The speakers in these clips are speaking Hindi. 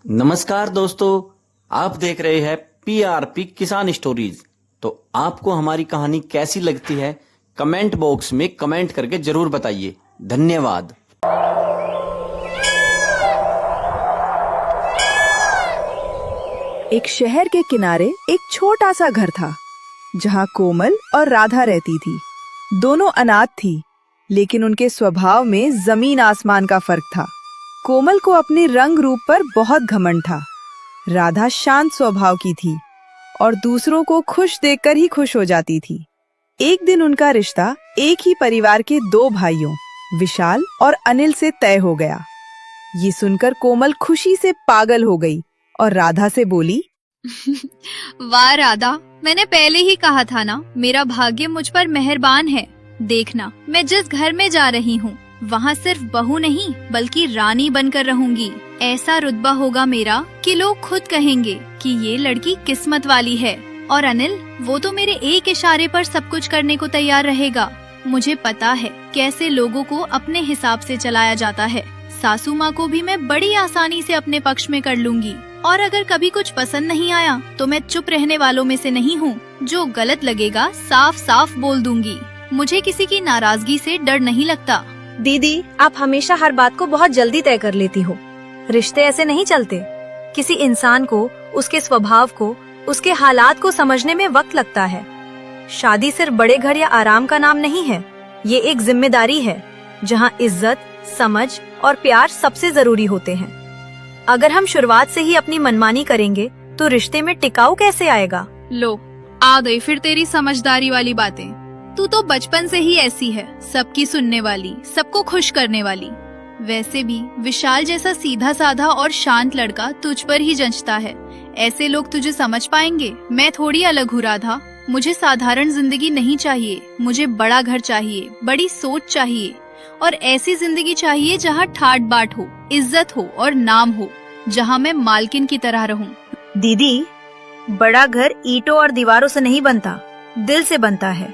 नमस्कार दोस्तों, आप देख रहे हैं पीआरपी किसान स्टोरीज। तो आपको हमारी कहानी कैसी लगती है कमेंट बॉक्स में कमेंट करके जरूर बताइए। धन्यवाद। एक शहर के किनारे एक छोटा सा घर था जहाँ कोमल और राधा रहती थी। दोनों अनाथ थी, लेकिन उनके स्वभाव में जमीन आसमान का फर्क था। कोमल को अपने रंग रूप पर बहुत घमंड था। राधा शांत स्वभाव की थी और दूसरों को खुश देखकर ही खुश हो जाती थी। एक दिन उनका रिश्ता एक ही परिवार के दो भाइयों विशाल और अनिल से तय हो गया। ये सुनकर कोमल खुशी से पागल हो गई और राधा से बोली, वाह राधा, मैंने पहले ही कहा था ना, मेरा भाग्य मुझ पर मेहरबान है। देखना, मैं जिस घर में जा रही हूँ वहाँ सिर्फ बहू नहीं बल्कि रानी बनकर रहूंगी। ऐसा रुतबा होगा मेरा कि लोग खुद कहेंगे कि ये लड़की किस्मत वाली है। और अनिल, वो तो मेरे एक इशारे पर सब कुछ करने को तैयार रहेगा। मुझे पता है कैसे लोगों को अपने हिसाब से चलाया जाता है। सासू माँ को भी मैं बड़ी आसानी से अपने पक्ष में कर लूंगी। और अगर कभी कुछ पसंद नहीं आया तो मैं चुप रहने वालों में से नहीं हूँ। जो गलत लगेगा साफ साफ बोल दूंगी। मुझे किसी की नाराजगी से डर नहीं लगता। दीदी, आप हमेशा हर बात को बहुत जल्दी तय कर लेती हो। रिश्ते ऐसे नहीं चलते। किसी इंसान को, उसके स्वभाव को, उसके हालात को समझने में वक्त लगता है। शादी सिर्फ बड़े घर या आराम का नाम नहीं है। ये एक जिम्मेदारी है जहाँ इज्जत, समझ और प्यार सबसे जरूरी होते हैं। अगर हम शुरुआत से ही अपनी मनमानी करेंगे तो रिश्ते में टिकाऊ कैसे आएगा? लो, आ गई फिर तेरी समझदारी वाली बातें। तू तो बचपन से ही ऐसी है, सबकी सुनने वाली, सबको खुश करने वाली। वैसे भी विशाल जैसा सीधा साधा और शांत लड़का तुझ पर ही जंचता है। ऐसे लोग तुझे समझ पाएंगे। मैं थोड़ी अलग हूँ राधा। मुझे साधारण जिंदगी नहीं चाहिए। मुझे बड़ा घर चाहिए, बड़ी सोच चाहिए और ऐसी जिंदगी चाहिए जहाँ ठाट बाट हो, इज्जत हो और नाम हो, जहाँ मैं मालकिन की तरह रहूँ। दीदी, बड़ा घर ईंटों और दीवारों से नहीं बनता, दिल से बनता है।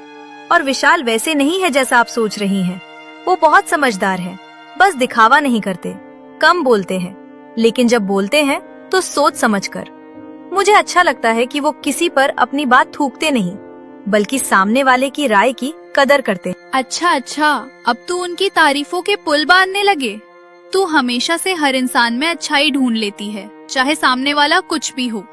और विशाल वैसे नहीं है जैसा आप सोच रही हैं। वो बहुत समझदार है, बस दिखावा नहीं करते। कम बोलते हैं, लेकिन जब बोलते हैं तो सोच समझकर। मुझे अच्छा लगता है कि वो किसी पर अपनी बात थूकते नहीं, बल्कि सामने वाले की राय की कदर करते। अच्छा, अब तू उनकी तारीफों के पुल बांधने लगे। तू हमेशा से हर इंसान में अच्छाई ढूंढ लेती है, चाहे सामने वाला कुछ भी हो।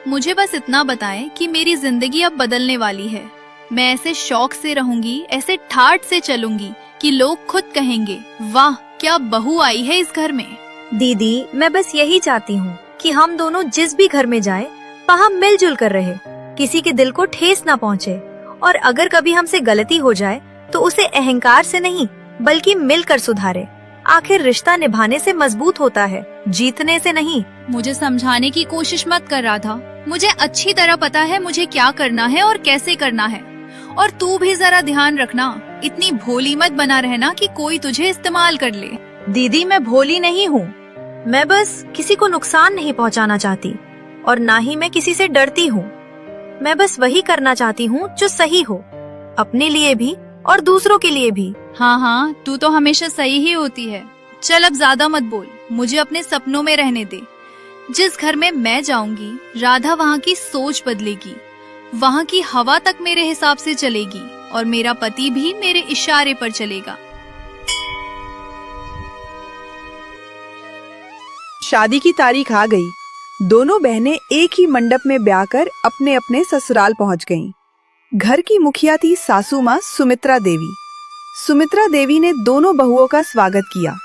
मुझे बस इतना बताएं कि मेरी जिंदगी अब बदलने वाली है। मैं ऐसे शौक से रहूंगी, ऐसे ठाट से चलूंगी कि लोग खुद कहेंगे, वाह क्या बहू आई है इस घर में। दीदी, मैं बस यही चाहती हूँ कि हम दोनों जिस भी घर में जाएं, वहाँ मिलजुल कर रहे, किसी के दिल को ठेस ना पहुँचे। और अगर कभी हमसे गलती हो जाए तो उसे अहंकार से नहीं बल्कि मिलकर सुधारे। आखिर रिश्ता निभाने से मजबूत होता है, जीतने से नहीं। मुझे समझाने की कोशिश मत कर राधा। मुझे अच्छी तरह पता है मुझे क्या करना है और कैसे करना है। और तू भी जरा ध्यान रखना, इतनी भोली मत बना रहना कि कोई तुझे इस्तेमाल कर ले। दीदी, मैं भोली नहीं हूँ। मैं बस किसी को नुकसान नहीं पहुँचाना चाहती और ना ही मैं किसी से डरती हूँ। मैं बस वही करना चाहती हूँ जो सही हो, अपने लिए भी और दूसरों के लिए भी। हाँ, तू तो हमेशा सही ही होती है। चल अब ज्यादा मत बोल, मुझे अपने सपनों में रहने दे। जिस घर में मैं जाऊंगी राधा वहाँ की सोच बदलेगी, वहाँ की हवा तक मेरे हिसाब से चलेगी और मेरा पति भी मेरे इशारे पर चलेगा। शादी की तारीख आ गई। दोनों बहनें एक ही मंडप में ब्याह कर अपने अपने ससुराल पहुंच गईं। घर की मुखिया थी सासू माँ सुमित्रा देवी। सुमित्रा देवी ने दोनों बहुओं का स्वागत किया।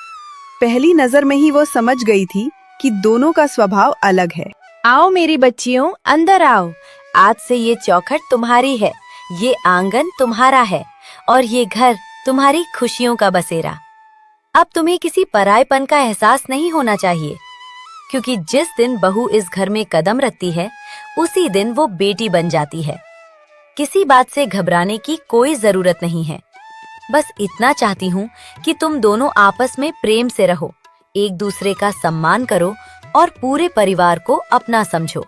पहली नजर में ही वो समझ गई थी कि दोनों का स्वभाव अलग है। आओ मेरी बच्चियों, अंदर आओ। आज से ये चौखट तुम्हारी है, ये आंगन तुम्हारा है और ये घर तुम्हारी खुशियों का बसेरा। अब तुम्हें किसी परायपन का एहसास नहीं होना चाहिए, क्योंकि जिस दिन बहू इस घर में कदम रखती है उसी दिन वो बेटी बन जाती है। किसी बात से घबराने की कोई जरूरत नहीं है। बस इतना चाहती हूँ कि तुम दोनों आपस में प्रेम से रहो, एक दूसरे का सम्मान करो और पूरे परिवार को अपना समझो।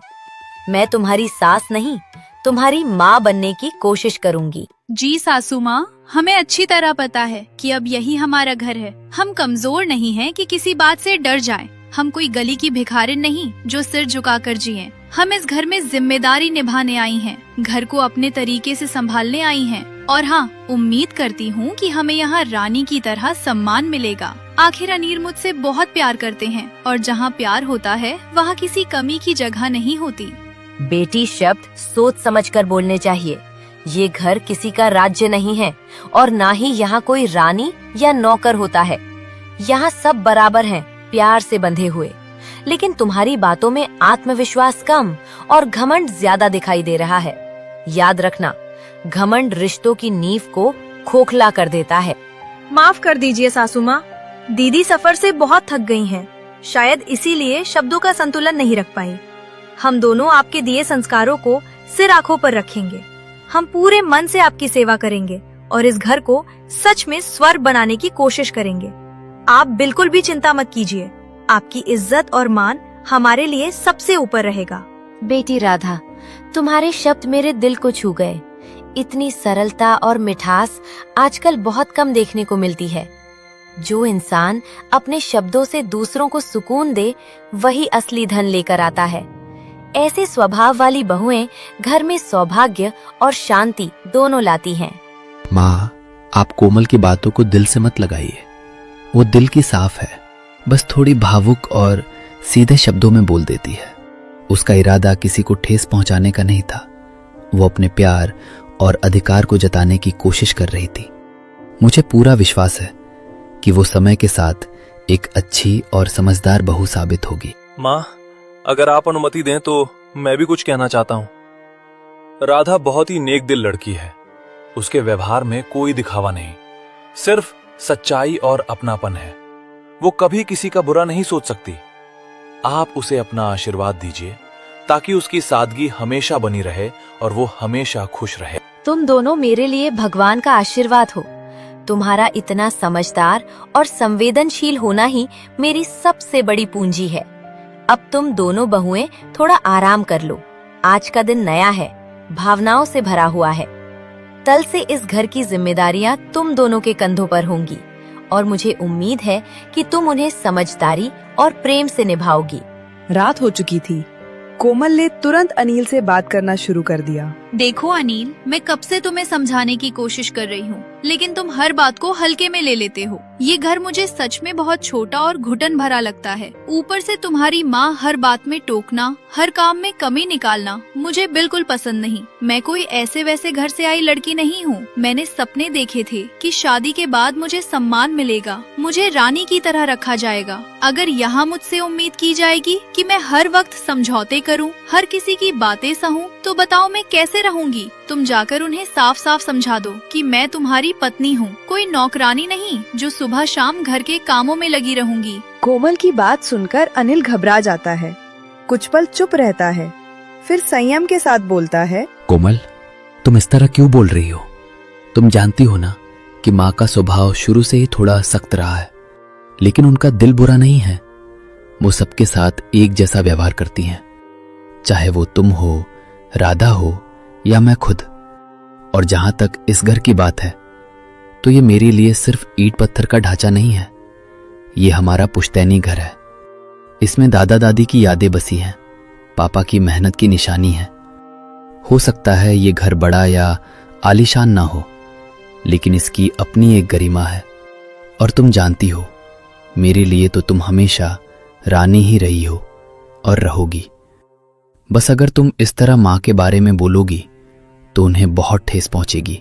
मैं तुम्हारी सास नहीं, तुम्हारी माँ बनने की कोशिश करूंगी। जी सासू माँ, हमें अच्छी तरह पता है कि अब यही हमारा घर है। हम कमजोर नहीं हैं कि किसी बात से डर जाएं। हम कोई गली की भिखारिन नहीं जो सिर झुकाकर जिएं। हम इस घर में जिम्मेदारी निभाने आई हैं, घर को अपने तरीके से संभालने आई हैं। और हाँ, उम्मीद करती हूँ कि हमें यहाँ रानी की तरह सम्मान मिलेगा। आखिर अनिल मुझसे बहुत प्यार करते हैं और जहाँ प्यार होता है वहाँ किसी कमी की जगह नहीं होती। बेटी, शब्द सोच समझकर बोलने चाहिए। ये घर किसी का राज्य नहीं है और ना ही यहाँ कोई रानी या नौकर होता है। यहाँ सब बराबर हैं, प्यार से बंधे हुए। लेकिन तुम्हारी बातों में आत्मविश्वास कम और घमंड ज्यादा दिखाई दे रहा है। याद रखना, घमंड रिश्तों की नींव को खोखला कर देता है। माफ कर दीजिए सासू माँ, दीदी सफर से बहुत थक गई हैं। शायद इसीलिए शब्दों का संतुलन नहीं रख पाई। हम दोनों आपके दिए संस्कारों को सिर आंखों पर रखेंगे। हम पूरे मन से आपकी सेवा करेंगे और इस घर को सच में स्वर्ग बनाने की कोशिश करेंगे। आप बिल्कुल भी चिंता मत कीजिए, आपकी इज्जत और मान हमारे लिए सबसे ऊपर रहेगा। बेटी राधा, तुम्हारे शब्द मेरे दिल को छू गए। इतनी सरलता और मिठास आजकल बहुत कम देखने को मिलती है। जो इंसान अपने शब्दों से दूसरों को सुकून दे, वही असली धन लेकर आता है। ऐसे स्वभाव वाली बहुएं घर में सौभाग्य और शांति दोनों लाती हैं। माँ, आप कोमल की बातों को दिल से मत लगाइए। वो दिल की साफ है, बस थोड़ी भावुक और सीधे शब्दों में बोल देती है। उसका इरादा किसी को ठेस पहुंचाने का नहीं था। वो अपने प्यार और अधिकार को जताने की कोशिश कर रही थी। मुझे पूरा विश्वास है कि वो समय के साथ एक अच्छी और समझदार बहू साबित होगी। माँ, अगर आप अनुमति दें तो मैं भी कुछ कहना चाहता हूँ। राधा बहुत ही नेक दिल लड़की है। उसके व्यवहार में कोई दिखावा नहीं, सिर्फ सच्चाई और अपनापन है। वो कभी किसी का बुरा नहीं सोच सकती। आप उसे अपना आशीर्वाद दीजिए ताकि उसकी सादगी हमेशा बनी रहे और वो हमेशा खुश रहे। तुम दोनों मेरे लिए भगवान का आशीर्वाद हो। तुम्हारा इतना समझदार और संवेदनशील होना ही मेरी सबसे बड़ी पूंजी है। अब तुम दोनों बहुएं थोड़ा आराम कर लो। आज का दिन नया है, भावनाओं से भरा हुआ है। कल से इस घर की जिम्मेदारियां तुम दोनों के कंधों पर होंगी और मुझे उम्मीद है कि तुम उन्हें समझदारी और प्रेम से निभाओगी। रात हो चुकी थी। कोमल ने तुरंत अनिल से बात करना शुरू कर दिया। देखो अनिल, मैं कब से तुम्हें समझाने की कोशिश कर रही हूँ, लेकिन तुम हर बात को हल्के में ले लेते हो। ये घर मुझे सच में बहुत छोटा और घुटन भरा लगता है। ऊपर से तुम्हारी माँ हर बात में टोकना, हर काम में कमी निकालना मुझे बिल्कुल पसंद नहीं। मैं कोई ऐसे वैसे घर से आई लड़की नहीं हूँ। मैंने सपने देखे थे कि शादी के बाद मुझे सम्मान मिलेगा, मुझे रानी की तरह रखा जाएगा। अगर यहाँ मुझसे उम्मीद की जाएगी कि मैं हर वक्त समझौते करूँ, हर किसी की बातें सहूँ, तो बताओ मैं कैसे रहूंगी। तुम जाकर उन्हें साफ साफ समझा दो कि मैं तुम्हारी पत्नी हूँ, कोई नौकरानी नहीं जो सुबह शाम घर के कामों में लगी रहूंगी। कोमल की बात सुनकर अनिल घबरा जाता है। कुछ पल चुप रहता है, फिर संयम के साथ बोलता है, कोमल, तुम इस तरह क्यों बोल रही हो? तुम जानती हो ना कि माँ का स्वभाव शुरू से ही थोड़ा सख्त रहा है, लेकिन उनका दिल बुरा नहीं है। वो सबके साथ एक जैसा व्यवहार करती हैं, चाहे वो तुम हो, राधा हो या मैं खुद। और जहां तक इस घर की बात है, तो ये मेरे लिए सिर्फ ईंट पत्थर का ढांचा नहीं है। ये हमारा पुश्तैनी घर है। इसमें दादा दादी की यादें बसी हैं, पापा की मेहनत की निशानी है। हो सकता है ये घर बड़ा या आलीशान ना हो, लेकिन इसकी अपनी एक गरिमा है। और तुम जानती हो, मेरे लिए तो तुम हमेशा रानी ही रही हो और रहोगी। बस अगर तुम इस तरह माँ के बारे में बोलोगी तो उन्हें बहुत ठेस पहुंचेगी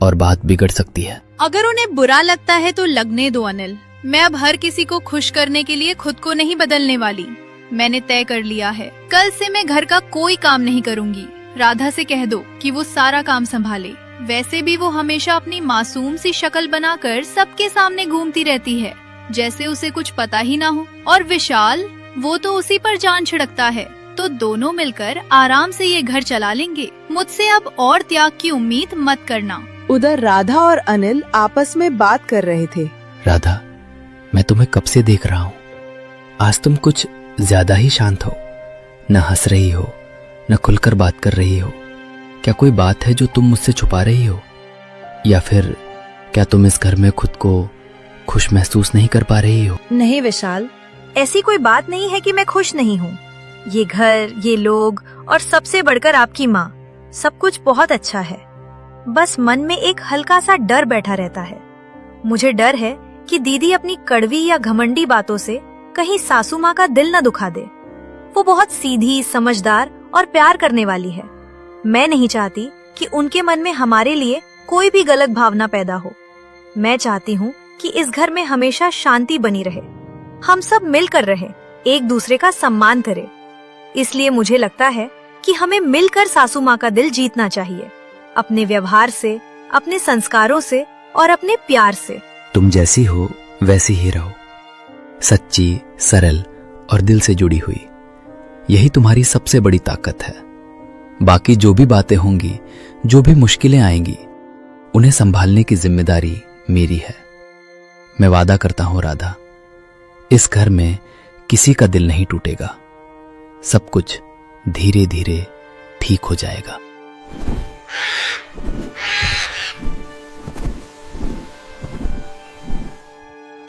और बात बिगड़ सकती है। अगर उन्हें बुरा लगता है तो लगने दो अनिल। मैं अब हर किसी को खुश करने के लिए खुद को नहीं बदलने वाली। मैंने तय कर लिया है, कल से मैं घर का कोई काम नहीं करूंगी। राधा से कह दो कि वो सारा काम संभाले। वैसे भी वो हमेशा अपनी मासूम सी शक्ल बनाकर सबके सामने घूमती रहती है, जैसे उसे कुछ पता ही ना हो। और विशाल, वो तो उसी पर जान छिड़कता है। तो दोनों मिलकर आराम से ये घर चला लेंगे। मुझसे अब और त्याग की उम्मीद मत करना। उधर राधा और अनिल आपस में बात कर रहे थे। राधा, मैं तुम्हें कब से देख रहा हूँ। आज तुम कुछ ज्यादा ही शांत हो। न हंस रही हो, न खुलकर बात कर रही हो। क्या कोई बात है जो तुम मुझसे छुपा रही हो, या फिर क्या तुम इस घर में खुद को खुश महसूस नहीं कर पा रही हो? नहीं विशाल, ऐसी कोई बात नहीं है कि मैं खुश नहीं हूँ। ये घर, ये लोग और सबसे बढ़कर आपकी माँ, सब कुछ बहुत अच्छा है। बस मन में एक हल्का सा डर बैठा रहता है। मुझे डर है कि दीदी अपनी कड़वी या घमंडी बातों से कहीं सासू माँ का दिल न दुखा दे। वो बहुत सीधी, समझदार और प्यार करने वाली है। मैं नहीं चाहती कि उनके मन में हमारे लिए कोई भी गलत भावना पैदा हो। मैं चाहती हूँ कि इस घर में हमेशा शांति बनी रहे, हम सब मिलकर रहे, एक दूसरे का सम्मान करें। इसलिए मुझे लगता है कि हमें मिलकर सासू माँ का दिल जीतना चाहिए, अपने व्यवहार से, अपने संस्कारों से और अपने प्यार से। तुम जैसी हो वैसी ही रहो, सच्ची, सरल और दिल से जुड़ी हुई। यही तुम्हारी सबसे बड़ी ताकत है। बाकी जो भी बातें होंगी, जो भी मुश्किलें आएंगी, उन्हें संभालने की जिम्मेदारी मेरी है। मैं वादा करता हूं राधा, इस घर में किसी का दिल नहीं टूटेगा। सब कुछ धीरे धीरे ठीक हो जाएगा।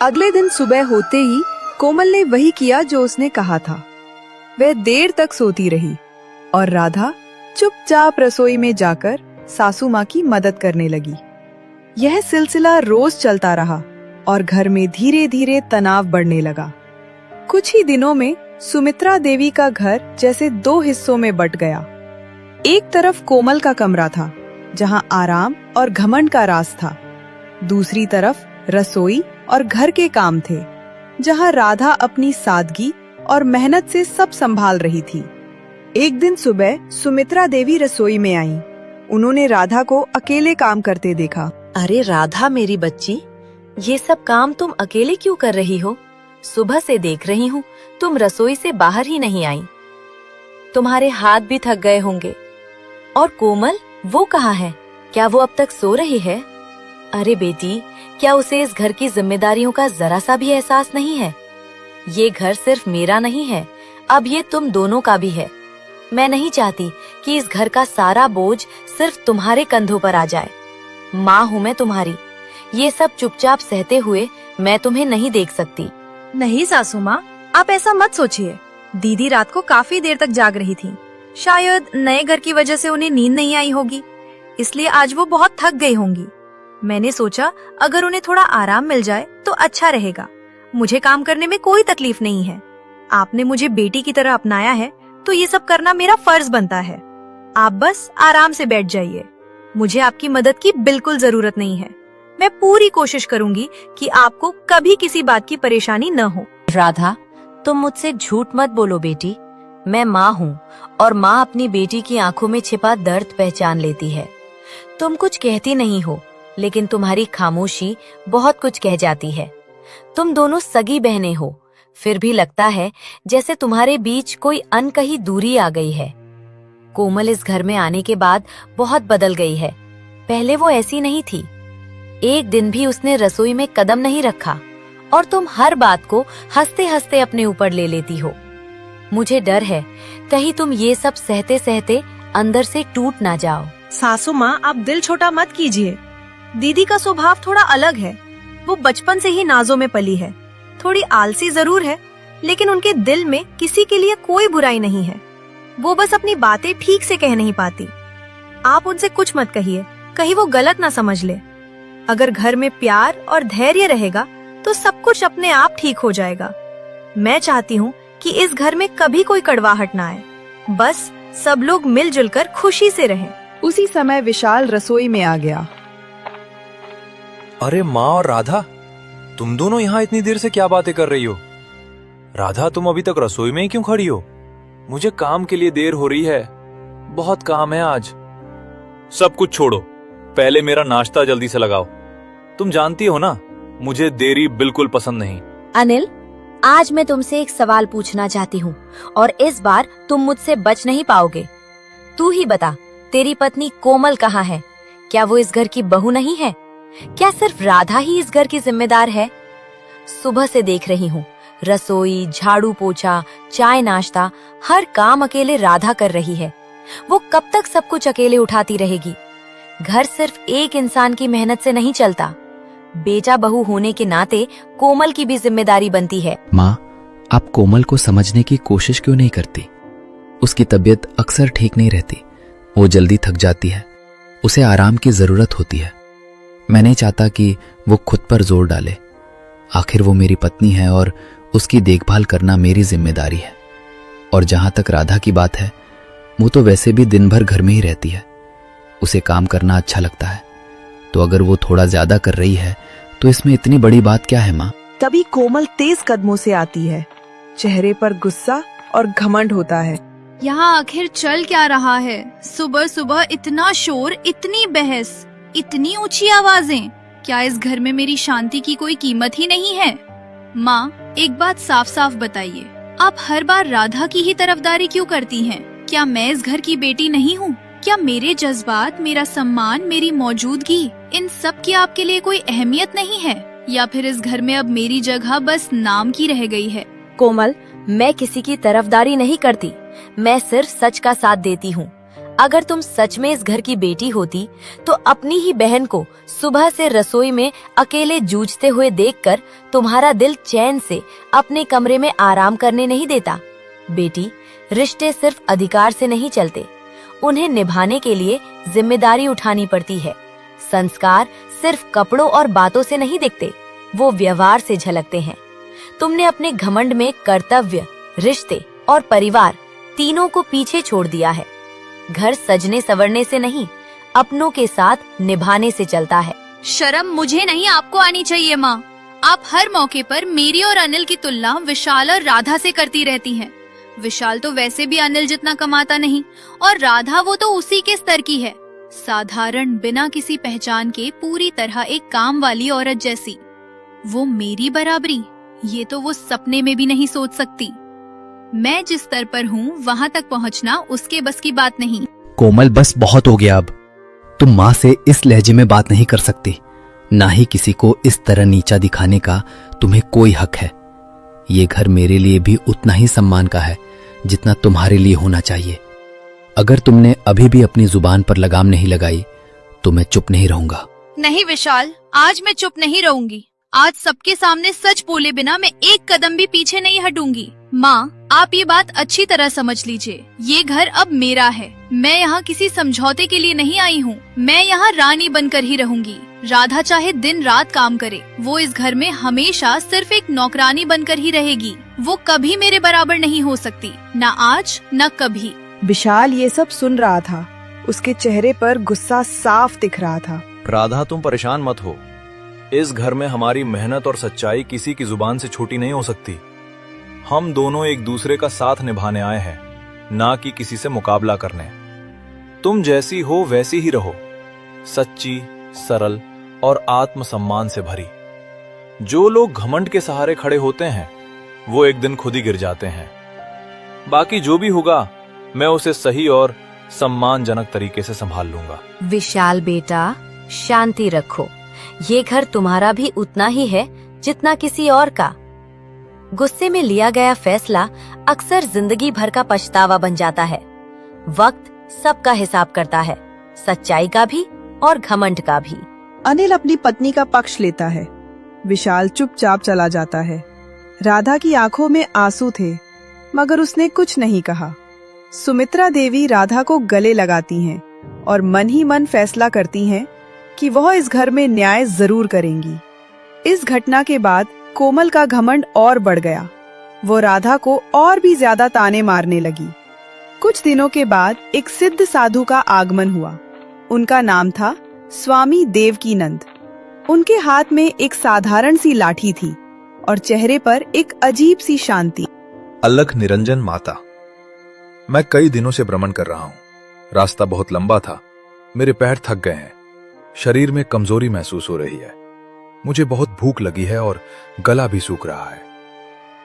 अगले दिन सुबह होते ही कोमल ने वही किया जो उसने कहा था। वह देर तक सोती रही और राधा चुपचाप रसोई में जाकर सासू माँ की मदद करने लगी। यह सिलसिला रोज चलता रहा और घर में धीरे धीरे तनाव बढ़ने लगा। कुछ ही दिनों में सुमित्रा देवी का घर जैसे दो हिस्सों में बट गया। एक तरफ कोमल का कमरा था, जहाँ आराम और घमंड का राज था। दूसरी तरफ रसोई और घर के काम थे, जहाँ राधा अपनी सादगी और मेहनत से सब संभाल रही थी। एक दिन सुबह सुमित्रा देवी रसोई में आईं। उन्होंने राधा को अकेले काम करते देखा। अरे राधा मेरी बच्ची, ये सब काम तुम अकेले क्यों कर रही हो? सुबह से देख रही हूँ तुम रसोई से बाहर ही नहीं आई। तुम्हारे हाथ भी थक गए होंगे। और कोमल, वो कहाँ है? क्या वो अब तक सो रही है? अरे बेटी, क्या उसे इस घर की जिम्मेदारियों का जरा सा भी एहसास नहीं है? ये घर सिर्फ मेरा नहीं है, अब ये तुम दोनों का भी है। मैं नहीं चाहती कि इस घर का सारा बोझ सिर्फ तुम्हारे कंधों पर आ जाए। माँ हूँ मैं तुम्हारी, ये सब चुपचाप सहते हुए मैं तुम्हें नहीं देख सकती। नहीं सासू माँ, आप ऐसा मत सोचिए। दीदी रात को काफी देर तक जाग रही थी। शायद नए घर की वजह से उन्हें नींद नहीं आई होगी, इसलिए आज वो बहुत थक गई होंगी। मैंने सोचा अगर उन्हें थोड़ा आराम मिल जाए तो अच्छा रहेगा। मुझे काम करने में कोई तकलीफ नहीं है। आपने मुझे बेटी की तरह अपनाया है, तो ये सब करना मेरा फर्ज बनता है। आप बस आराम से बैठ जाइए। मुझे आपकी मदद की बिल्कुल जरूरत नहीं है। मैं पूरी कोशिश करूंगी कि आपको कभी किसी बात की परेशानी न हो। राधा, तुम मुझसे झूठ मत बोलो बेटी। मैं माँ हूँ और माँ अपनी बेटी की आंखों में छिपा दर्द पहचान लेती है। तुम कुछ कहती नहीं हो, लेकिन तुम्हारी खामोशी बहुत कुछ कह जाती है। तुम दोनों सगी बहनें हो, फिर भी लगता है जैसे तुम्हारे बीच कोई अनकही दूरी आ गई है। कोमल इस घर में आने के बाद बहुत बदल गई है। पहले वो ऐसी नहीं थी। एक दिन भी उसने रसोई में कदम नहीं रखा और तुम हर बात को हंसते हंसते अपने ऊपर ले लेती हो। मुझे डर है कहीं तुम ये सब सहते सहते अंदर से टूट ना जाओ। सासू माँ, आप दिल छोटा मत कीजिए। दीदी का स्वभाव थोड़ा अलग है। वो बचपन से ही नाजों में पली है। थोड़ी आलसी जरूर है, लेकिन उनके दिल में किसी के लिए कोई बुराई नहीं है। वो बस अपनी बातें ठीक से कह नहीं पाती। आप उनसे कुछ मत कहिए, कहीं वो गलत ना समझ ले। अगर घर में प्यार और धैर्य रहेगा तो सब कुछ अपने आप ठीक हो जाएगा। मैं चाहती हूँ कि इस घर में कभी कोई कड़वाहट ना आए। बस सब लोग मिलजुल कर खुशी से रहें। उसी समय विशाल रसोई में आ गया। अरे माँ और राधा, तुम दोनों यहाँ इतनी देर से क्या बातें कर रही हो? राधा, तुम अभी तक रसोई में ही क्यों खड़ी हो? मुझे काम के लिए देर हो रही है, बहुत काम है आज। सब कुछ छोड़ो, पहले मेरा नाश्ता जल्दी से लगाओ। तुम जानती हो ना, मुझे देरी बिल्कुल पसंद नहीं। अनिल, आज मैं तुमसे एक सवाल पूछना चाहती हूँ और इस बार तुम मुझसे बच नहीं पाओगे। तू ही बता, तेरी पत्नी कोमल कहाँ है? क्या वो इस घर की बहू नहीं है? क्या सिर्फ राधा ही इस घर की जिम्मेदार है? सुबह से देख रही हूँ, रसोई, झाड़ू पोछा, चाय नाश्ता, हर काम अकेले राधा कर रही है। वो कब तक सब कुछ अकेले उठाती रहेगी? घर सिर्फ एक इंसान की मेहनत से नहीं चलता। बेटा बहू होने के नाते कोमल की भी जिम्मेदारी बनती है। माँ, आप कोमल को समझने की कोशिश क्यों नहीं करती? उसकी तबीयत अक्सर ठीक नहीं रहती, वो जल्दी थक जाती है, उसे आराम की जरूरत होती है। मैं नहीं चाहता कि वो खुद पर जोर डाले। आखिर वो मेरी पत्नी है और उसकी देखभाल करना मेरी जिम्मेदारी है। और जहां तक राधा की बात है, वो तो वैसे भी दिन भर घर में ही रहती है, उसे काम करना अच्छा लगता है, तो अगर वो थोड़ा ज्यादा कर रही है तो इसमें इतनी बड़ी बात क्या है माँ? तभी कोमल तेज कदमों से आती है। चेहरे पर गुस्सा और घमंड होता है। यहाँ आखिर चल क्या रहा है? सुबह सुबह इतना शोर, इतनी बहस, इतनी ऊंची आवाजें। क्या इस घर में मेरी शांति की कोई कीमत ही नहीं है? माँ, एक बात साफ साफ बताइए, आप हर बार राधा की ही तरफदारी क्यों करती हैं? क्या मैं इस घर की बेटी नहीं हूँ? क्या मेरे जज्बात, मेरा सम्मान, मेरी मौजूदगी, इन सब की आपके लिए कोई अहमियत नहीं है? या फिर इस घर में अब मेरी जगह बस नाम की रह गई है? कोमल, मैं किसी की तरफदारी नहीं करती, मैं सिर्फ सच का साथ देती हूँ। अगर तुम सच में इस घर की बेटी होती तो अपनी ही बहन को सुबह से रसोई में अकेले जूझते हुए देखकर तुम्हारा दिल चैन से अपने कमरे में आराम करने नहीं देता। बेटी, रिश्ते सिर्फ अधिकार से नहीं चलते, उन्हें निभाने के लिए जिम्मेदारी उठानी पड़ती है। संस्कार सिर्फ कपड़ों और बातों से नहीं दिखते, वो व्यवहार से झलकते हैं। तुमने अपने घमंड में कर्तव्य, रिश्ते और परिवार तीनों को पीछे छोड़ दिया है। घर सजने संवरने से नहीं, अपनों के साथ निभाने से चलता है। शर्म मुझे नहीं, आपको आनी चाहिए माँ। आप हर मौके पर मेरी और अनिल की तुलना विशाल और राधा से करती रहती हैं। विशाल तो वैसे भी अनिल जितना कमाता नहीं, और राधा वो तो उसी के स्तर की है, साधारण, बिना किसी पहचान के, पूरी तरह एक काम वाली औरत जैसी। वो मेरी बराबरी, ये तो वो सपने में भी नहीं सोच सकती। मैं जिस स्तर पर हूँ वहाँ तक पहुँचना उसके बस की बात नहीं। कोमल, बस बहुत हो गया अब। तुम माँ से इस लहजे में बात नहीं कर सकती, ना ही किसी को इस तरह नीचा दिखाने का तुम्हें कोई हक है। ये घर मेरे लिए भी उतना ही सम्मान का है जितना तुम्हारे लिए होना चाहिए। अगर तुमने अभी भी अपनी जुबान पर लगाम नहीं लगाई तो मैं चुप नहीं रहूंगा। नहीं विशाल, आज मैं चुप नहीं रहूंगी। आज सबके सामने सच बोले बिना मैं एक कदम भी पीछे नहीं हटूंगी। माँ, आप ये बात अच्छी तरह समझ लीजिए, ये घर अब मेरा है। मैं यहाँ किसी समझौते के लिए नहीं आई हूँ, मैं यहाँ रानी बनकर ही रहूंगी। राधा चाहे दिन रात काम करे, वो इस घर में हमेशा सिर्फ एक नौकरानी बनकर ही रहेगी। वो कभी मेरे बराबर नहीं हो सकती, न आज न कभी। विशाल ये सब सुन रहा था, उसके चेहरे पर गुस्सा साफ दिख रहा था। राधा, तुम परेशान मत हो। इस घर में हमारी मेहनत और सच्चाई किसी की जुबान से छोटी नहीं हो सकती। हम दोनों एक दूसरे का साथ निभाने आए हैं, ना कि किसी से मुकाबला करने। तुम जैसी हो वैसी ही रहो, सच्ची, सरल और आत्मसम्मान से भरी। जो लोग घमंड के सहारे खड़े होते हैं वो एक दिन खुद ही गिर जाते हैं। बाकी जो भी होगा मैं उसे सही और सम्मानजनक तरीके से संभाल लूंगा। विशाल बेटा, शांति रखो, ये घर तुम्हारा भी उतना ही है जितना किसी और का। गुस्से में लिया गया फैसला अक्सर जिंदगी भर का पछतावा बन जाता है। वक्त सबका हिसाब करता है, सच्चाई का भी और घमंड का भी। अनिल अपनी पत्नी का पक्ष लेता है, विशाल चुपचाप चला जाता है। राधा की आंखों में आंसू थे, मगर उसने कुछ नहीं कहा। सुमित्रा देवी राधा को गले लगाती हैं और मन ही मन फैसला करती हैं कि वह इस घर में न्याय जरूर करेंगी। इस घटना के बाद कोमल का घमंड और बढ़ गया। वो राधा को और भी ज्यादा ताने मारने लगी। कुछ दिनों के बाद एक सिद्ध साधु का आगमन हुआ। उनका नाम था स्वामी देवकीनंद। उनके हाथ में एक साधारण सी लाठी थी और चेहरे पर एक अजीब सी शांति। अलख निरंजन माता, मैं कई दिनों से भ्रमण कर रहा हूँ। रास्ता बहुत लंबा था, मेरे पैर थक गए हैं, शरीर में कमजोरी महसूस हो रही है। मुझे बहुत भूख लगी है और गला भी सूख रहा है।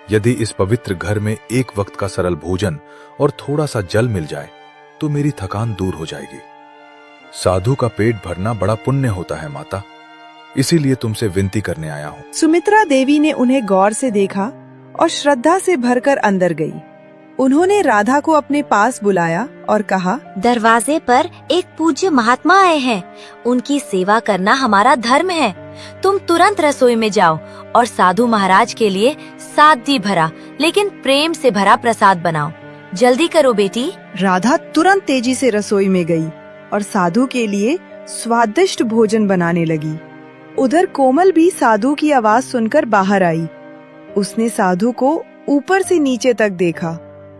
यदि इस पवित्र घर में एक वक्त का सरल भोजन और थोड़ा सा जल मिल जाए तो मेरी थकान दूर हो जाएगी। साधु का पेट भरना बड़ा पुण्य होता है माता, इसीलिए तुमसे विनती करने आया हूँ। सुमित्रा देवी ने उन्हें गौर से देखा और श्रद्धा से भरकर अंदर गई। उन्होंने राधा को अपने पास बुलाया और कहा, दरवाजे पर एक पूज्य महात्मा आए हैं, उनकी सेवा करना हमारा धर्म है। तुम तुरंत रसोई में जाओ और साधु महाराज के लिए सादगी भरा लेकिन प्रेम से भरा प्रसाद बनाओ। जल्दी करो बेटी। राधा तुरंत तेजी से रसोई में गई और साधु के लिए स्वादिष्ट भोजन बनाने लगी। उधर कोमल भी साधु की आवाज सुनकर बाहर आई। उसने साधु को ऊपर से नीचे तक देखा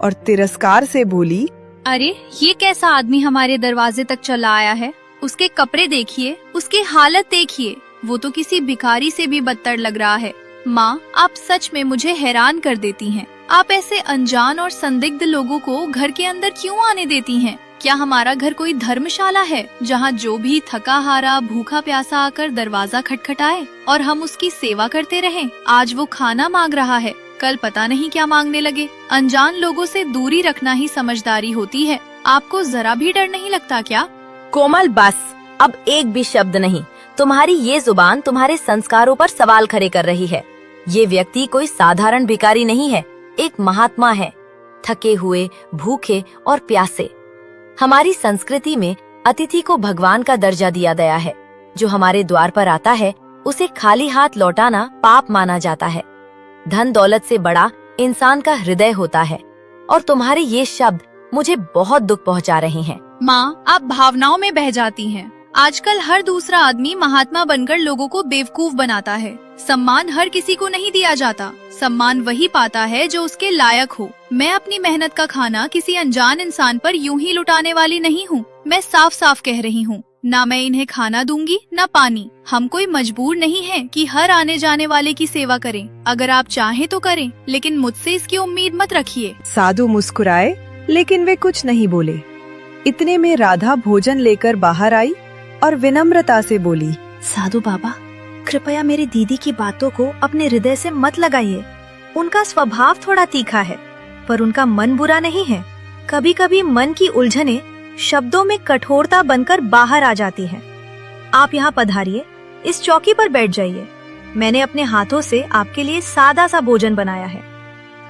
और तिरस्कार से बोली, अरे ये कैसा आदमी हमारे दरवाजे तक चला आया है। उसके कपड़े देखिए, उसकी हालत देखिए, वो तो किसी भिखारी से भी बदतर लग रहा है। माँ, आप सच में मुझे हैरान कर देती हैं। आप ऐसे अनजान और संदिग्ध लोगों को घर के अंदर क्यों आने देती हैं? क्या हमारा घर कोई धर्मशाला है जहाँ जो भी थका हारा भूखा प्यासा आकर दरवाजा खटखटाए और हम उसकी सेवा करते रहें? आज वो खाना मांग रहा है, कल पता नहीं क्या मांगने लगे। अनजान लोगों से दूरी रखना ही समझदारी होती है। आपको जरा भी डर नहीं लगता क्या? कोमल बस, अब एक भी शब्द नहीं। तुम्हारी ये जुबान तुम्हारे संस्कारों पर सवाल खड़े कर रही है। ये व्यक्ति कोई साधारण भिखारी नहीं है, एक महात्मा है, थके हुए, भूखे और प्यासे। हमारी संस्कृति में अतिथि को भगवान का दर्जा दिया गया है। जो हमारे द्वार पर आता है उसे खाली हाथ लौटाना पाप माना जाता है। धन दौलत से बड़ा इंसान का हृदय होता है और तुम्हारे ये शब्द मुझे बहुत दुख पहुंचा रहे हैं। माँ, आप भावनाओं में बह जाती हैं। आजकल हर दूसरा आदमी महात्मा बनकर लोगों को बेवकूफ बनाता है। सम्मान हर किसी को नहीं दिया जाता। सम्मान वही पाता है जो उसके लायक हो। मैं अपनी मेहनत का खाना किसी अनजान इंसान पर यूं ही लुटाने वाली नहीं हूँ। मैं साफ साफ कह रही हूँ, ना मैं इन्हें खाना दूंगी ना पानी। हम कोई मजबूर नहीं है कि हर आने जाने वाले की सेवा करें। अगर आप चाहें तो करें, लेकिन मुझसे इसकी उम्मीद मत रखिए। साधु मुस्कुराए लेकिन वे कुछ नहीं बोले। इतने में राधा भोजन लेकर बाहर आई और विनम्रता से बोली, साधु बाबा, कृपया मेरी दीदी की बातों को अपने हृदय से मत लगाइए। उनका स्वभाव थोड़ा तीखा है, पर उनका मन बुरा नहीं है। कभी कभी मन की उलझने शब्दों में कठोरता बनकर बाहर आ जाती हैं। आप यहाँ पधारिए, इस चौकी पर बैठ जाइए। मैंने अपने हाथों से आपके लिए सादा सा भोजन बनाया है।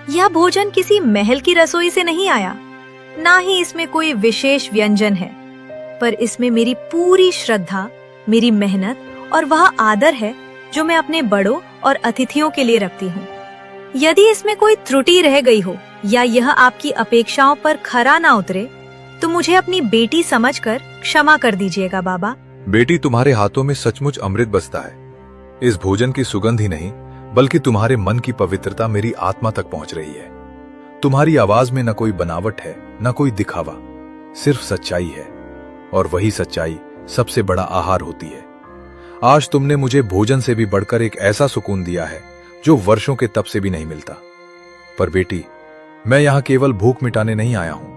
यह भोजन किसी महल की रसोई से नहीं आया, ना ही इसमें कोई विशेष व्यंजन है, पर इसमें मेरी पूरी श्रद्धा, मेरी मेहनत और वह आदर है जो मैं अपने बड़ों और अतिथियों के लिए रखती हूँ। यदि इसमें कोई त्रुटि रह गई हो या यह आपकी अपेक्षाओं पर खरा ना उतरे तो मुझे अपनी बेटी समझकर क्षमा कर दीजिएगा बाबा। बेटी, तुम्हारे हाथों में सचमुच अमृत बसता है। इस भोजन की सुगंध ही नहीं बल्कि तुम्हारे मन की पवित्रता मेरी आत्मा तक पहुंच रही है। तुम्हारी आवाज में न कोई बनावट है न कोई दिखावा, सिर्फ सच्चाई है, और वही सच्चाई सबसे बड़ा आहार होती है। आज तुमने मुझे भोजन से भी बढ़कर एक ऐसा सुकून दिया है जो वर्षों के तप से भी नहीं मिलता। पर बेटी, मैं यहाँ केवल भूख मिटाने नहीं आया हूँ।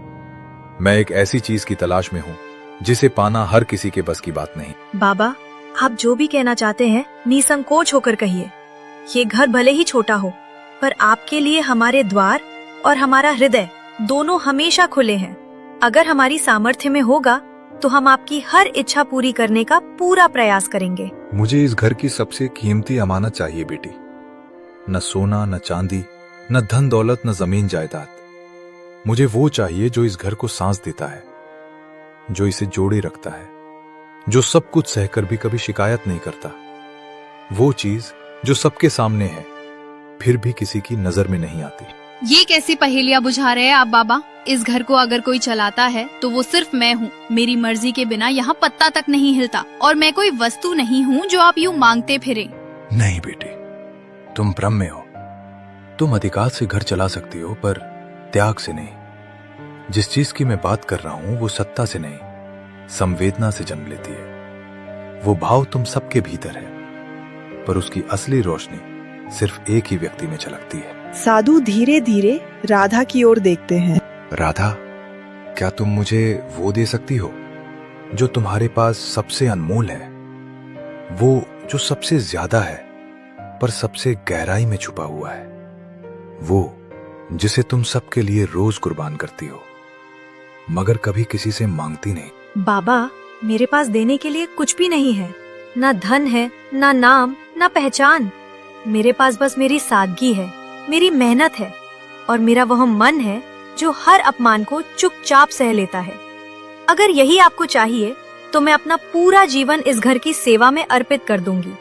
मैं एक ऐसी चीज की तलाश में हूँ जिसे पाना हर किसी के बस की बात नहीं। बाबा, आप जो भी कहना चाहते हैं निसंकोच होकर कहिए। ये घर भले ही छोटा हो, पर आपके लिए हमारे द्वार और हमारा हृदय दोनों हमेशा खुले हैं। अगर हमारी सामर्थ्य में होगा तो हम आपकी हर इच्छा पूरी करने का पूरा प्रयास करेंगे। मुझे इस घर की सबसे कीमती अमानत चाहिए बेटी। न सोना, न चांदी, न धन दौलत, न जमीन जायदाद। मुझे वो चाहिए जो इस घर को सांस देता है, जो इसे जोड़े रखता है, जो सब कुछ सहकर भी कभी शिकायत नहीं करता। वो चीज जो सबके सामने है फिर भी किसी की नजर में नहीं आती। ये कैसी पहेलियाँ बुझा रहे हैं आप बाबा? इस घर को अगर कोई चलाता है तो वो सिर्फ मैं हूँ। मेरी मर्जी के बिना यहाँ पत्ता तक नहीं हिलता, और मैं कोई वस्तु नहीं हूँ जो आप यूँ मांगते फिरे। नहीं बेटी, तुम भ्रम में हो। तुम अधिकार से घर चला सकती हो, पर त्याग से नहीं। जिस चीज की मैं बात कर रहा हूँ वो सत्ता से नहीं, संवेदना से जन्म लेती है। वो भाव तुम सबके भीतर है, पर उसकी असली रोशनी सिर्फ एक ही व्यक्ति में झलकती है। साधु धीरे धीरे राधा की ओर देखते हैं। राधा, क्या तुम मुझे वो दे सकती हो जो तुम्हारे पास सबसे अनमोल है, वो जो सबसे ज्यादा है पर सबसे गहराई में छुपा हुआ है, वो जिसे तुम सबके लिए रोज कुर्बान करती हो मगर कभी किसी से मांगती नहीं। बाबा, मेरे पास देने के लिए कुछ भी नहीं है। ना धन है, ना नाम, ना पहचान। मेरे पास बस मेरी सादगी है, मेरी मेहनत है और मेरा वह मन है जो हर अपमान को चुपचाप सह लेता है। अगर यही आपको चाहिए तो मैं अपना पूरा जीवन इस घर की सेवा में अर्पित कर दूंगी।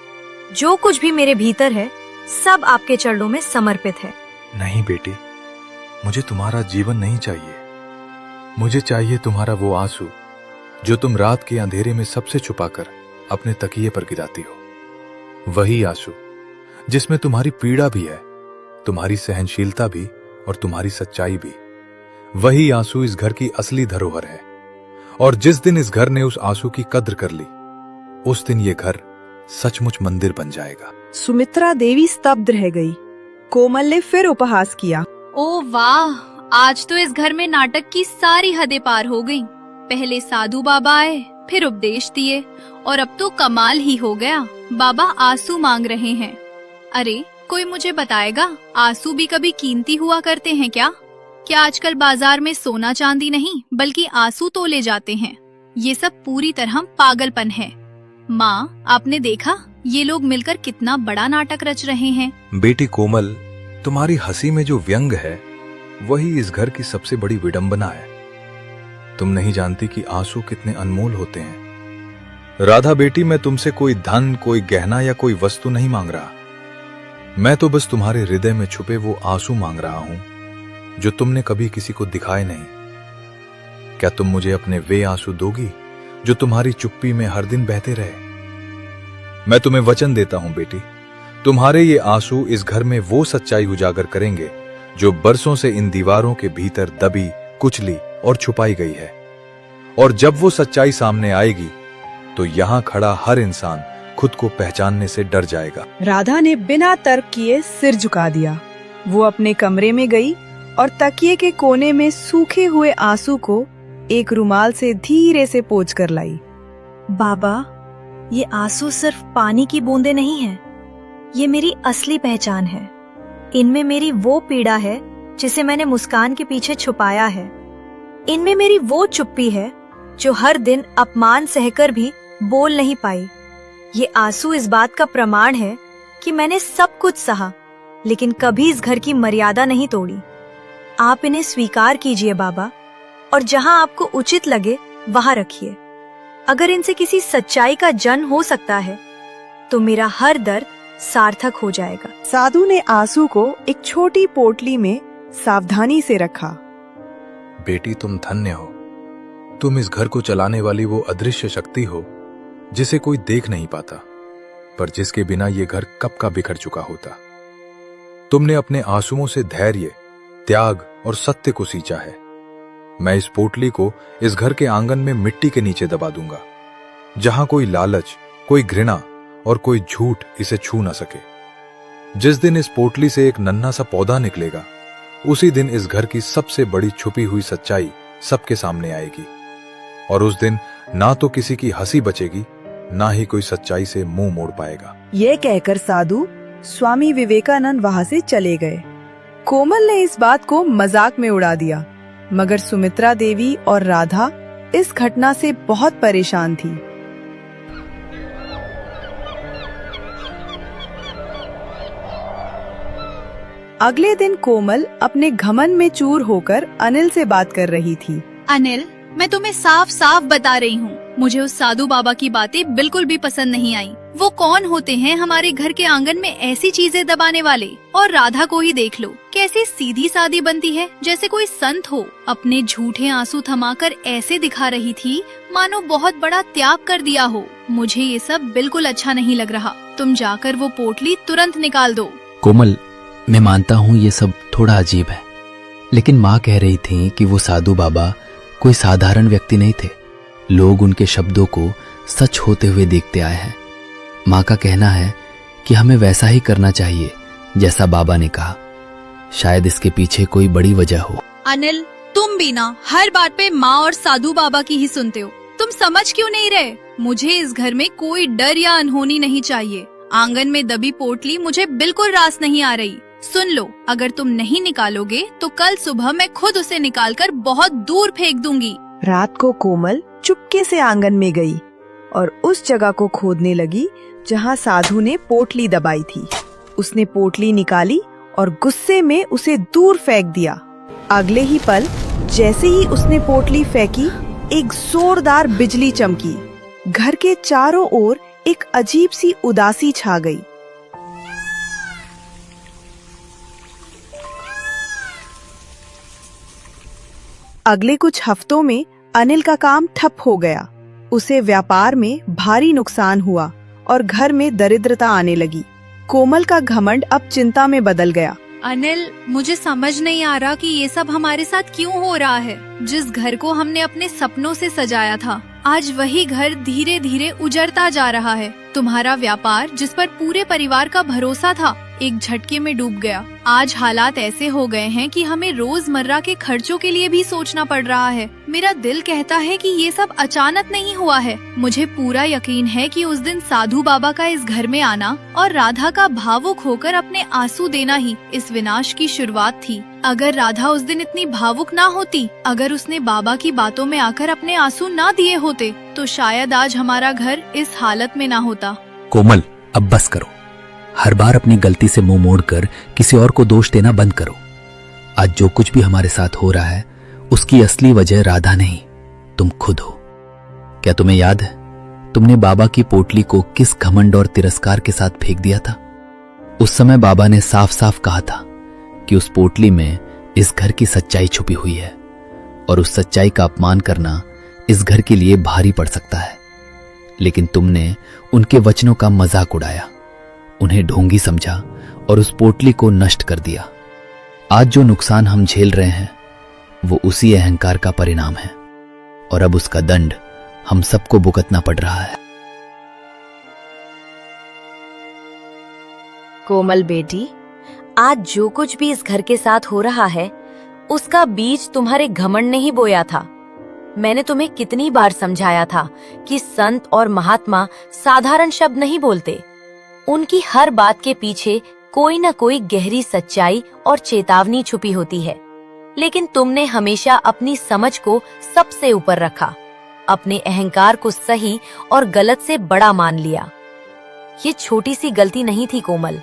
जो कुछ भी मेरे भीतर है सब आपके चरणों में समर्पित है। नहीं बेटी, मुझे तुम्हारा जीवन नहीं चाहिए। मुझे चाहिए तुम्हारा वो आंसू जो तुम रात के अंधेरे में सबसे छुपाकर अपने तकिए पर गिराती हो। वही आंसू जिसमें तुम्हारी पीड़ा भी है, तुम्हारी सहनशीलता भी और तुम्हारी सच्चाई भी। वही आंसू इस घर की असली धरोहर है। और जिस दिन इस घर ने उस आंसू की कद्र कर ली, उस दिन ये घर सचमुच मंदिर बन जाएगा। सुमित्रा देवी स्तब्ध रह गई। कोमल ने फिर उपहास किया। ओ वाह, आज तो इस घर में नाटक की सारी हदें पार हो गईं। पहले साधु बाबा आए, फिर उपदेश दिए, और अब तो कमाल ही हो गया। बाबा आंसू मांग रहे हैं। अरे कोई मुझे बताएगा, आंसू भी कभी कीमती हुआ करते हैं क्या? क्या आजकल बाजार में सोना चांदी नहीं बल्कि आंसू तोले जाते हैं? ये सब पूरी तरह पागलपन है। माँ, आपने देखा ये लोग मिलकर कितना बड़ा नाटक रच रहे हैं। बेटी कोमल, तुम्हारी हंसी में जो व्यंग है वही इस घर की सबसे बड़ी विडंबना है। तुम नहीं जानती कि आंसू कितने अनमोल होते हैं। राधा बेटी, मैं तुमसे कोई धन, कोई गहना या कोई वस्तु नहीं मांग रहा। मैं तो बस तुम्हारे हृदय में छुपे वो आंसू मांग रहा हूं जो तुमने कभी किसी को दिखाए नहीं। क्या तुम मुझे अपने वे आंसू दोगी जो तुम्हारी चुप्पी में हर दिन बहते रहे? मैं तुम्हें वचन देता हूं बेटी, तुम्हारे ये आंसू इस घर में वो सच्चाई उजागर करेंगे जो बरसों से इन दीवारों के भीतर दबी, कुचली और छुपाई गई है। और जब वो सच्चाई सामने आएगी तो यहां खड़ा हर इंसान खुद को पहचानने से डर जाएगा। राधा ने बिना तर्क किए सिर झुका दिया। वो अपने कमरे में गई और तकिए के कोने में सूखे हुए आंसू को एक रुमाल से धीरे से पोंछ कर लाई। बाबा, ये आंसू सिर्फ पानी की बूंदें नहीं है, ये मेरी असली पहचान है। इनमें मेरी वो पीड़ा है जिसे मैंने मुस्कान के पीछे छुपाया है। इनमें मेरी वो चुप्पी है जो हर दिन अपमान सहकर भी बोल नहीं पाई। ये आंसू इस बात का प्रमाण है कि मैंने सब कुछ सहा, लेकिन कभी इस घर की मर्यादा नहीं तोड़ी। आप इन्हें स्वीकार कीजिए बाबा, और जहां आपको उचित लगे वहां रखिए। अगर इनसे किसी सच्चाई का जन्म हो सकता है तो मेरा हर दर्द सार्थक हो जाएगा। साधु ने आंसू को एक छोटी पोटली में सावधानी से रखा। बेटी, तुम धन्य हो। तुम इस घर को चलाने वाली वो अदृश्य शक्ति हो जिसे कोई देख नहीं पाता, पर जिसके बिना ये घर कब का बिखर चुका होता। तुमने अपने आंसुओं से धैर्य, त्याग और सत्य को सींचा है। मैं इस पोटली को इस घर के आंगन में मिट्टी के नीचे दबा दूंगा, जहां कोई लालच, कोई घृणा और कोई झूठ इसे छू ना सके। जिस दिन इस पोटली से एक नन्हा सा पौधा निकलेगा, उसी दिन इस घर की सबसे बड़ी छुपी हुई सच्चाई सबके सामने आएगी। और उस दिन ना तो किसी की हंसी बचेगी, ना ही कोई सच्चाई से मुंह मोड़ पाएगा। ये कहकर साधु स्वामी विवेकानंद वहां से चले गए। कोमल ने इस बात को मजाक में उड़ा दिया, मगर सुमित्रा देवी और राधा इस घटना से बहुत परेशान थी। अगले दिन कोमल अपने घमंड में चूर होकर अनिल से बात कर रही थी। अनिल, मैं तुम्हें साफ साफ बता रही हूँ, मुझे उस साधु बाबा की बातें बिल्कुल भी पसंद नहीं आई। वो कौन होते हैं हमारे घर के आंगन में ऐसी चीजें दबाने वाले? और राधा को ही देख लो, कैसे सीधी सादी बनती है, जैसे कोई संत हो। अपने झूठे आंसू थमाकर ऐसे दिखा रही थी मानो बहुत बड़ा त्याग कर दिया हो। मुझे ये सब बिल्कुल अच्छा नहीं लग रहा। तुम जाकर वो पोटली तुरंत निकाल दो। कोमल, मैं मानता हूँ ये सब थोड़ा अजीब है, लेकिन माँ कह रही थी कि वो साधु बाबा कोई साधारण व्यक्ति नहीं थे। लोग उनके शब्दों को सच होते हुए देखते आए हैं। माँ का कहना है कि हमें वैसा ही करना चाहिए जैसा बाबा ने कहा। शायद इसके पीछे कोई बड़ी वजह हो। अनिल, तुम भी ना हर बात पे माँ और साधु बाबा की ही सुनते हो। तुम समझ क्यों नहीं रहे? मुझे इस घर में कोई डर या अनहोनी नहीं चाहिए। आंगन में दबी पोटली मुझे बिल्कुल रास नहीं आ रही। सुन लो, अगर तुम नहीं निकालोगे तो कल सुबह मैं खुद उसे निकालकर बहुत दूर फेंक दूंगी। रात को कोमल चुपके से आंगन में गई और उस जगह को खोदने लगी जहां साधु ने पोटली दबाई थी। उसने पोटली निकाली और गुस्से में उसे दूर फेंक दिया। अगले ही पल जैसे ही उसने पोटली फेंकी, एक जोरदार बिजली चमकी। घर के चारों ओर एक अजीब सी उदासी छा गई। अगले कुछ हफ्तों में अनिल का काम ठप हो गया। उसे व्यापार में भारी नुकसान हुआ और घर में दरिद्रता आने लगी। कोमल का घमंड अब चिंता में बदल गया। अनिल, मुझे समझ नहीं आ रहा कि ये सब हमारे साथ क्यों हो रहा है। जिस घर को हमने अपने सपनों से सजाया था, आज वही घर धीरे धीरे उजड़ता जा रहा है। तुम्हारा व्यापार, जिस पर पूरे परिवार का भरोसा था, एक झटके में डूब गया। आज हालात ऐसे हो गए हैं कि हमें रोजमर्रा के खर्चों के लिए भी सोचना पड़ रहा है। मेरा दिल कहता है कि ये सब अचानक नहीं हुआ है। मुझे पूरा यकीन है कि उस दिन साधु बाबा का इस घर में आना और राधा का भावुक होकर अपने आंसू देना ही इस विनाश की शुरुआत थी। अगर राधा उस दिन इतनी भावुक ना होती, अगर उसने बाबा की बातों में आकर अपने आंसू ना दिए होते, तो शायद आज हमारा घर इस हालत में ना होता। कोमल, अब बस करो। हर बार अपनी गलती से मुंह मोड़कर किसी और को दोष देना बंद करो। आज जो कुछ भी हमारे साथ हो रहा है, उसकी असली वजह राधा नहीं, तुम खुद हो। क्या तुम्हें याद है तुमने बाबा की पोटली को किस घमंड और तिरस्कार के साथ फेंक दिया था? उस समय बाबा ने साफ साफ कहा था कि उस पोटली में इस घर की सच्चाई छुपी हुई है और उस सच्चाई का अपमान करना इस घर के लिए भारी पड़ सकता है। लेकिन तुमने उनके वचनों का मजाक उड़ाया, उन्हें ढोंगी समझा और उस पोटली को नष्ट कर दिया। आज जो नुकसान हम झेल रहे हैं, वो उसी अहंकार का परिणाम है और अब उसका दंड हम सबको भुगतना पड़ रहा है। कोमल बेटी, आज जो कुछ भी इस घर के साथ हो रहा है, उसका बीज तुम्हारे घमंड ने ही बोया था। मैंने तुम्हें कितनी बार समझाया था कि संत और महात्मा साधारण शब्द नहीं बोलते। उनकी हर बात के पीछे कोई न कोई गहरी सच्चाई और चेतावनी छुपी होती है। लेकिन तुमने हमेशा अपनी समझ को सबसे ऊपर रखा, अपने अहंकार को सही और गलत से बड़ा मान लिया। ये छोटी सी गलती नहीं थी कोमल,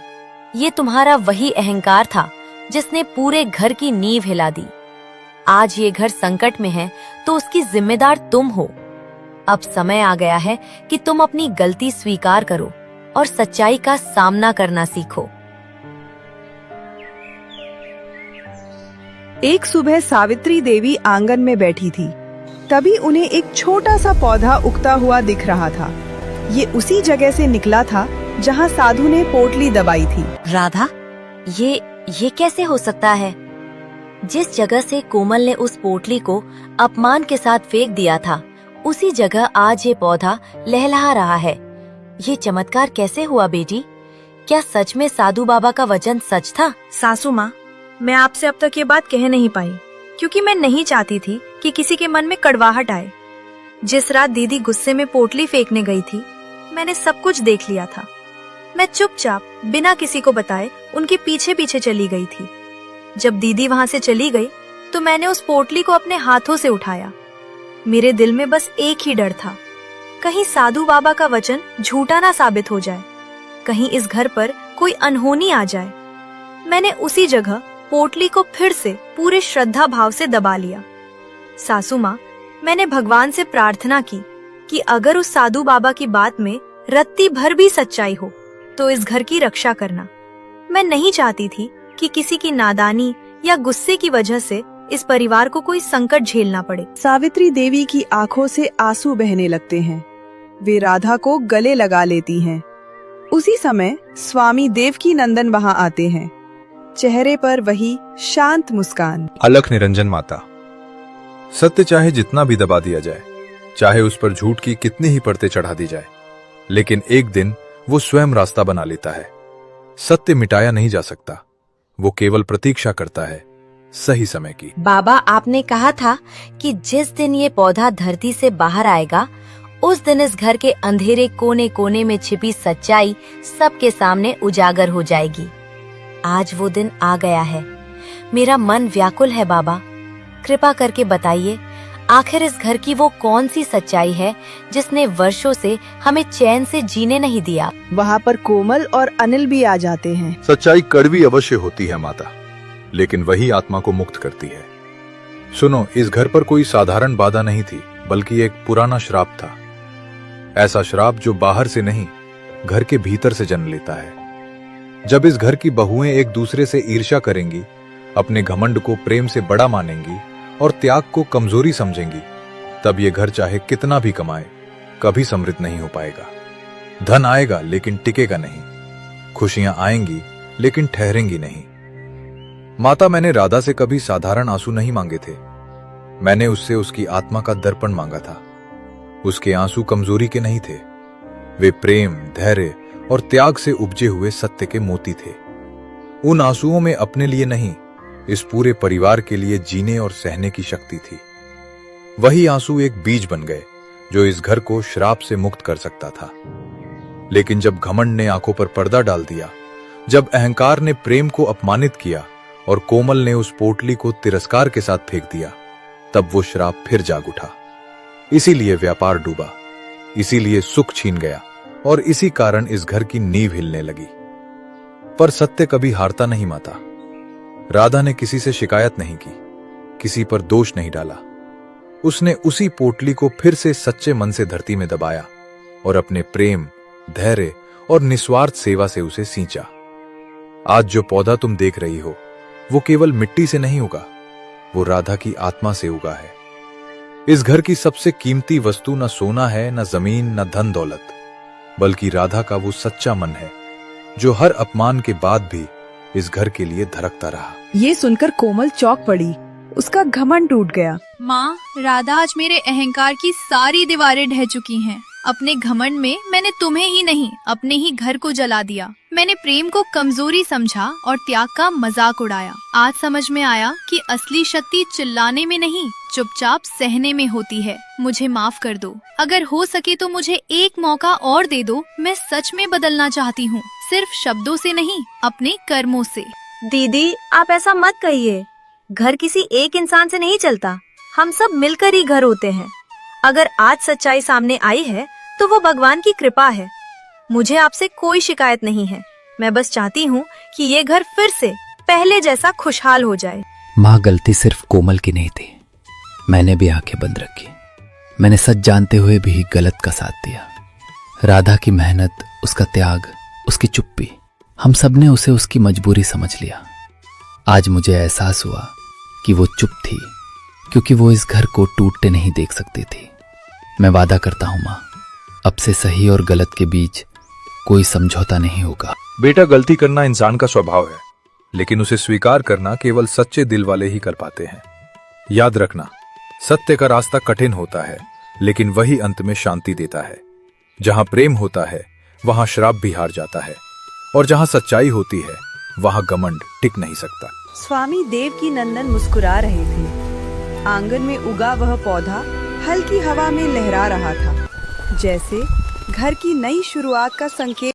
ये तुम्हारा वही अहंकार था जिसने पूरे घर की नींव हिला दी। आज ये घर संकट में है तो उसकी जिम्मेदार तुम हो। अब समय आ गया है कि तुम अपनी गलती स्वीकार करो और सच्चाई का सामना करना सीखो। एक सुबह सावित्री देवी आंगन में बैठी थी। तभी उन्हें एक छोटा सा पौधा उगता हुआ दिख रहा था। ये उसी जगह से निकला था जहाँ साधु ने पोटली दबाई थी। राधा, ये कैसे हो सकता है? जिस जगह से कोमल ने उस पोटली को अपमान के साथ फेंक दिया था, उसी जगह आज ये पौधा लहलहा रहा है। ये चमत्कार कैसे हुआ बेटी? क्या सच में साधु बाबा का वचन सच था? सासू माँ, मैं आपसे अब तक ये बात कह नहीं पाई क्योंकि मैं नहीं चाहती थी कि किसी के मन में कड़वाहट आए। जिस रात दीदी गुस्से में पोटली फेंकने गई थी, मैंने सब कुछ देख लिया था। मैं चुपचाप बिना किसी को बताए उनके पीछे पीछे चली गई थी। जब दीदी वहाँ से चली गई तो मैंने उस पोटली को अपने हाथों से उठाया। मेरे दिल में बस एक ही डर था, कहीं साधु बाबा का वचन झूठा ना साबित हो जाए, कहीं इस घर पर कोई अनहोनी आ जाए। मैंने उसी जगह पोटली को फिर से पूरे श्रद्धा भाव से दबा लिया। सासू माँ, मैंने भगवान से प्रार्थना की कि अगर उस साधु बाबा की बात में रत्ती भर भी सच्चाई हो तो इस घर की रक्षा करना। मैं नहीं चाहती थी कि किसी की नादानी या गुस्से की वजह से इस परिवार को कोई संकट झेलना पड़े। सावित्री देवी की आंखों से आंसू बहने लगते हैं। वे राधा को गले लगा लेती हैं। उसी समय स्वामी देवकी नंदन वहां आते हैं। चेहरे पर वही शांत मुस्कान। अलख निरंजन माता, सत्य चाहे जितना भी दबा दिया जाए, चाहे उस पर झूठ की कितनी ही परतें चढ़ा दी जाए, लेकिन एक दिन वो स्वयं रास्ता बना लेता है। सत्य मिटाया नहीं जा सकता, वो केवल प्रतीक्षा करता है सही समय की। बाबा, आपने कहा था कि जिस दिन ये पौधा धरती से बाहर आएगा, उस दिन इस घर के अंधेरे कोने कोने में छिपी सच्चाई सबके सामने उजागर हो जाएगी। आज वो दिन आ गया है। मेरा मन व्याकुल है बाबा, कृपा करके बताइए, आखिर इस घर की वो कौन सी सच्चाई है जिसने वर्षों से हमें चैन से जीने नहीं दिया? वहाँ पर कोमल और अनिल भी आ जाते हैं। सच्चाई कड़वी अवश्य होती है माता, लेकिन वही आत्मा को मुक्त करती है। सुनो, इस घर पर कोई साधारण बाधा नहीं थी, बल्कि एक पुराना श्राप था। ऐसा श्राप जो बाहर से नहीं, घर के भीतर से जन्म लेता है। जब इस घर की बहुएं एक दूसरे से ईर्ष्या करेंगी, अपने घमंड को प्रेम से बड़ा मानेंगी और त्याग को कमजोरी समझेंगी, तब ये घर चाहे कितना भी कमाए कभी समृद्ध नहीं हो पाएगा। धन आएगा लेकिन टिकेगा नहीं, खुशियां आएंगी लेकिन ठहरेंगी नहीं। माता, मैंने राधा से कभी साधारण आंसू नहीं मांगे थे। मैंने उससे उसकी आत्मा का दर्पण मांगा था। उसके आंसू कमजोरी के नहीं थे, वे प्रेम, धैर्य और त्याग से उपजे हुए सत्य के मोती थे। उन आंसुओं में अपने लिए नहीं, इस पूरे परिवार के लिए जीने और सहने की शक्ति थी। वही आंसू एक बीज बन गए जो इस घर को श्राप से मुक्त कर सकता था। लेकिन जब घमंड ने आंखों पर पर्दा डाल दिया, जब अहंकार ने प्रेम को अपमानित किया और कोमल ने उस पोटली को तिरस्कार के साथ फेंक दिया, तब वो श्राप फिर जाग उठा। इसीलिए व्यापार डूबा, इसीलिए सुख छीन गया और इसी कारण इस घर की नींव हिलने लगी। पर सत्य कभी हारता नहीं माता। राधा ने किसी से शिकायत नहीं की, किसी पर दोष नहीं डाला। उसने उसी पोटली को फिर से सच्चे मन से धरती में दबाया और अपने प्रेम, धैर्य और निस्वार्थ सेवा से उसे सींचा। आज जो पौधा तुम देख रही हो, वो केवल मिट्टी से नहीं उगा, वो राधा की आत्मा से उगा है। इस घर की सबसे कीमती वस्तु न सोना है, न जमीन, न धन दौलत, बल्कि राधा का वो सच्चा मन है जो हर अपमान के बाद भी इस घर के लिए धड़कता रहा। ये सुनकर कोमल चौंक पड़ी, उसका घमंड टूट गया। माँ, राधा, आज मेरे अहंकार की सारी दीवारें ढह चुकी हैं। अपने घमंड में मैंने तुम्हें ही नहीं, अपने ही घर को जला दिया। मैंने प्रेम को कमजोरी समझा और त्याग का मजाक उड़ाया। आज समझ में आया कि असली शक्ति चिल्लाने में नहीं, चुपचाप सहने में होती है। मुझे माफ कर दो। अगर हो सके तो मुझे एक मौका और दे दो। मैं सच में बदलना चाहती हूँ, सिर्फ शब्दों से नहीं, अपने कर्मों से। दीदी, आप ऐसा मत कहिए। घर किसी एक इंसान से नहीं चलता, हम सब मिलकर ही घर होते हैं। अगर आज सच्चाई सामने आई है तो वो भगवान की कृपा है। मुझे आपसे कोई शिकायत नहीं है। मैं बस चाहती हूँ कि ये घर फिर से पहले जैसा खुशहाल हो जाए। माँ, गलती सिर्फ कोमल की नहीं थी। मैंने भी आंखें बंद रखी। मैंने सच जानते हुए भी गलत का साथ दिया। राधा की मेहनत, उसका त्याग, उसकी चुप्पी, हम सब ने उसे उसकी मजबूरी समझ लिया। आज मुझे एहसास हुआ कि वो चुप थी क्योंकि वो इस घर को टूटते नहीं देख सकती थी। मैं वादा करता हूँ माँ, अब से सही और गलत के बीच कोई समझौता नहीं होगा। बेटा, गलती करना इंसान का स्वभाव है, लेकिन उसे स्वीकार करना केवल सच्चे दिल वाले ही कर पाते हैं। याद रखना, सत्य का रास्ता कठिन होता है, लेकिन वही अंत में शांति देता है। जहां प्रेम होता है वहां श्राप भी हार जाता है, और जहां सच्चाई होती है वहां घमंड टिक नहीं सकता। स्वामी देवकी नंदन मुस्कुरा रहे थे। आंगन में उगा वह पौधा हल्की हवा में लहरा रहा था, जैसे घर की नई शुरुआत का संकेत।